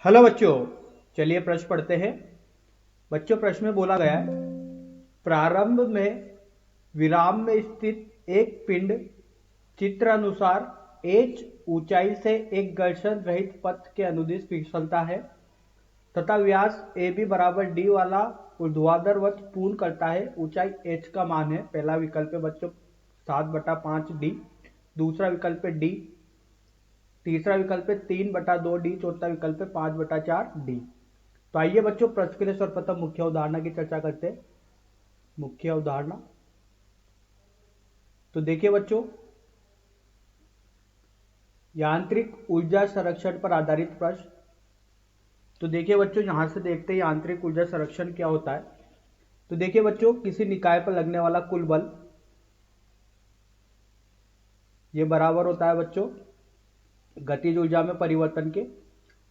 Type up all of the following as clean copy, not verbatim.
Hello बच्चों, चलिए प्रश्न पढ़ते हैं। बच्चों, प्रश्न में बोला गया है, प्रारंभ में विराम में स्थित एक पिंड चित्र अनुसार h ऊंचाई से एक घर्षण रहित पथ के अनुदिश फिसलता है तथा व्यास AB बराबर d वाला ऊर्ध्वाधर वक्र पूर्ण करता है। ऊंचाई h का मान है, पहला विकल्प है बच्चों 7/5d, दूसरा विकल्प है d, तीसरा विकल्प है 3/2d, चौथा विकल्प है 5/4d। तो आइए बच्चों प्रश्न के लिए सर्वप्रथम मुख्य अवधारणा की चर्चा करते हैं। मुख्य अवधारणा तो देखिए बच्चों, यांत्रिक ऊर्जा संरक्षण पर आधारित प्रश्न। तो देखिए बच्चों, यहां से देखते हैं यांत्रिक ऊर्जा संरक्षण क्या होता है। तो देखिए बच्चों, किसी निकाय पर लगने वाला कुल बल ये बराबर होता है बच्चों गतिज ऊर्जा में परिवर्तन के,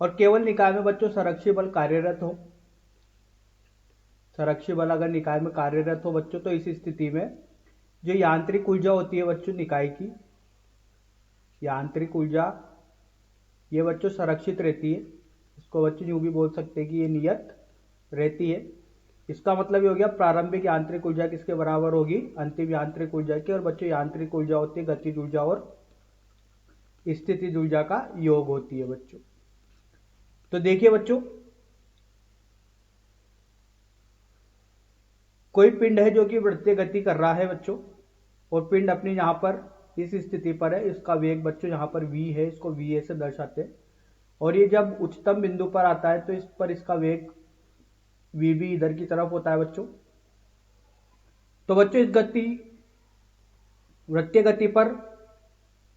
और केवल निकाय में बच्चों संरक्षी बल कार्यरत हो। संरक्षी बल अगर निकाय में कार्यरत हो बच्चों, तो इस स्थिति में जो यांत्रिक ऊर्जा होती है बच्चों निकाय की, यांत्रिक ऊर्जा ये बच्चों संरक्षित रहती है। इसको बच्चों यूं भी बोल सकते हैं कि ये नियत रहती है। इसका मतलब ये हो गया प्रारंभिक यांत्रिक ऊर्जा किसके बराबर होगी, अंतिम यांत्रिक ऊर्जा की। और बच्चों यांत्रिक ऊर्जा होती है गतिज ऊर्जा और स्थितिज ऊर्जा का योग होती है बच्चों। तो देखिए बच्चों, कोई पिंड है जो कि वृत्तीय गति कर रहा है बच्चों, और पिंड अपनी यहां पर इस स्थिति पर है। इसका वेग बच्चों यहां पर v है, इसको va से दर्शाते हैं। और ये जब उच्चतम बिंदु पर आता है तो इस पर इसका वेग vb इधर की तरफ होता है बच्चों। तो बच्चों इस गति वृत्तीय गति पर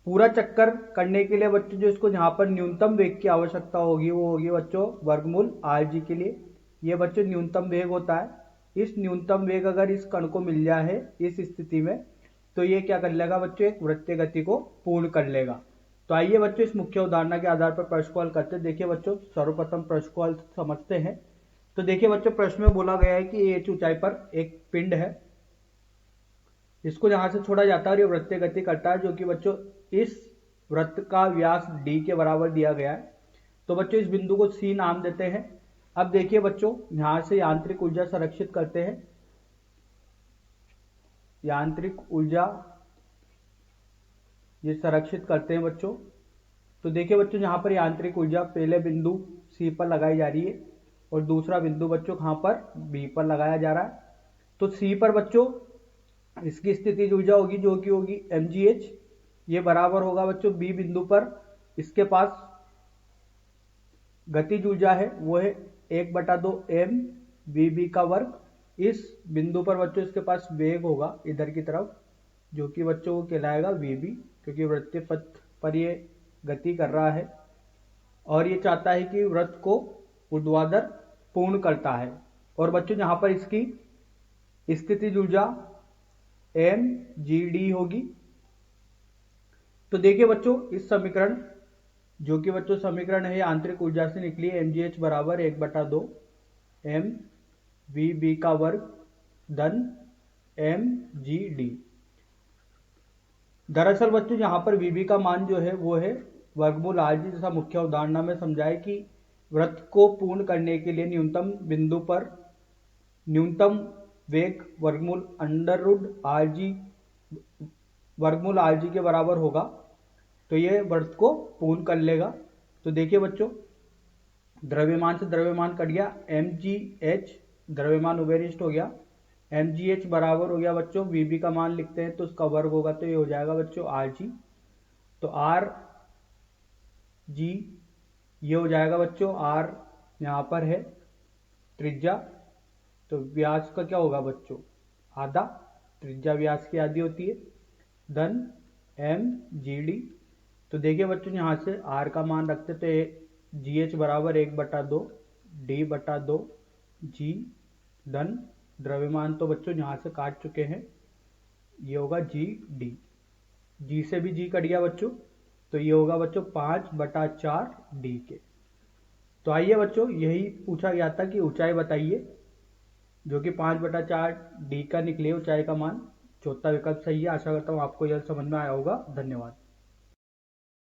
पूरा चक्कर करने के लिए बच्चों जो इसको यहां पर न्यूनतम वेग की आवश्यकता होगी वो होगी बच्चों वर्गमूल rg के लिए। ये बच्चों न्यूनतम वेग होता है। इस न्यूनतम वेग अगर इस कण को मिल जाए इस स्थिति में, तो ये क्या कर लेगा बच्चों, एक वृत्तीय गति को पूर्ण कर लेगा। तो आइए बच्चों इस मुख्य उदाहरण के आधार पर प्रश्न को हल करते हैं। देखिए बच्चों, सर्वप्रथम प्रश्न को हल समझते हैं। तो देखिए बच्चों, प्रश्न में बोला गया है कि h ऊंचाई पर एक पिंड है, इसको यहां से छोड़ा जाता है और ये वृत्तीय गति करता है, जो कि बच्चों इस वृत्त का व्यास d के बराबर दिया गया है। तो बच्चों इस बिंदु को c नाम देते हैं। अब देखिए बच्चों, यहां से यांत्रिक ऊर्जा संरक्षित करते हैं। यांत्रिक ऊर्जा ये संरक्षित करते हैं बच्चों। तो देखिए बच्चों, यहां पर यांत्रिक ऊर्जा पहले बिंदु C पर लगाई जा रही है और दूसरा बिंदु बच्चों कहां पर B पर लगाया जा रहा है। तो C पर बच्चों इसकी स्थितिज ऊर्जा होगी जो कि होगी mgh, ये बराबर होगा बच्चों B बिंदु पर इसके पास गतिज ऊर्जा है वो है 1/2 m vb का वर्ग। इस बिंदु पर बच्चों इसके पास वेग होगा इधर की तरफ, जो कि बच्चों को कहलाएगा vb, क्योंकि वृत्तीय पथ पर ये गति कर रहा है और ये चाहता है कि वृत्त को ऊर्ध्वाधर पूर्ण करता है। और बच्चों यहां पर इसकी स्थितिज ऊर्जा mgd होगी। तो देखिए बच्चों, इस समीकरण जो कि बच्चों समीकरण है आंतरिक ऊर्जा से निकली है mgh बराबर 1/2 m vb का वर्ग धन mgd। दरअसल बच्चों यहाँ पर vb का मान जो है वो है वर्गमूल rg, जैसा मुख्य उदाहरण में समझाए कि वृत्त को पूर्ण करने के लिए न्यूनतम बिंदु पर न्यूनतम वेग वर्गमूल rg के बराबर होगा, तो ये वृत्त को पूर्ण कर लेगा। तो देखिए बच्चों, द्रव्यमान से द्रव्यमान कट गया, mgh द्रव्यमान उभयनिष्ठ हो गया, mgh बराबर हो गया बच्चों vb का मान लिखते हैं तो उसका वर्ग होगा, तो ये हो जाएगा बच्चों rg। तो rg ये हो जाएगा बच्चों, r यहाँ पर है त्रिज्या, तो व्यास का क्या होगा बच्चों आधा, त्रिज्या व्यास की आधी होती है, धन mgd। तो देखिए बच्चों यहाँ से r का मान रखते तो gh बराबर 1/2 d/2 g धन द्रव्यमान तो बच्चों यहाँ से काट चुके हैं, ये होगा gd, g से भी g कट गया बच्चों, तो ये होगा बच्चों 5/4 d के। तो आइए बच्चों, यही पूछा गया था कि ऊंचाई बताइए, जो कि 5/4 d का निकले ऊंचाई का मान। चौथा विकल्प सही है। आशा करता हूँ आपको यह समझ में आया होगा। धन्यवाद।